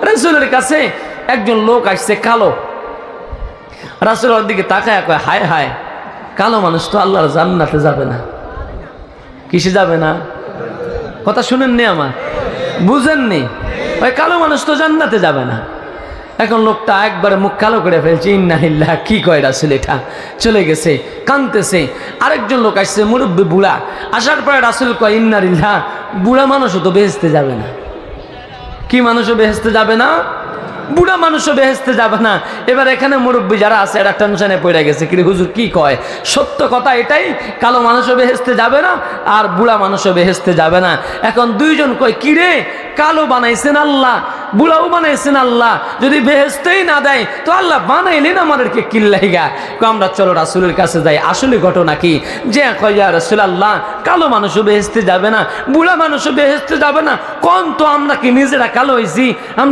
রাসূলের কাছে একজন লোক আসছে কালো। রাসূলের দিকে তাকায় কয়, হায় হায়, কালো মানুষ তো আল্লাহর জান্নাতে যাবে না। কিসে যাবে না? কথা শুনেননি আমার? বুঝেননি? ওই কালো মানুষ তো জান্নাতে যাবে না। এখন লোকটা একবারে মুখ কালো করে ফেলছে, ইন্না লিল্লাহ, কি কয় রাসূল এটা, চলে গেছে, কাঁদতেছে। আরেকজন লোক আসছে মুরব্বী বুড়া, আসার পরে রাসূল কয়, ইন্না লিল্লাহ, বুড়া মানুষও তো বেহেশতে যাবে না। কি মানুষও বেহেশতে যাবে না? বুড়া মানুষও বেহেশতে যাবে না। এবার এখানে মুরব্বী যারা আছে এরা টেনশনে পড়ে গেছে, কি হুজুর কি কয়? সত্য কথা এটাই, কালো মানুষও বেহেশতে যাবে না আর বুড়া মানুষও বেহেশতে যাবে না। এখন দুইজন কয়, কি রে, কালো বানাইছেন আল্লাহ, বুড়াও বানাইছেন আল্লাহ, যদি বেহেশতেই না দেয় তো আল্লাহ বানাইলেন আমাদেরকে কিল্লাইগা। আমরা চলো রাসূলের কাছে যাই, আসলে ঘটনা কি? যে কয়, ইয়া রাসূলুল্লাহ, কালো মানুষও বেহেশতে যাবে না, বুড়া মানুষও বেহেশতে যাবে না। কোন তো আমরা কি নিজেরা কালো হইছি? আমরা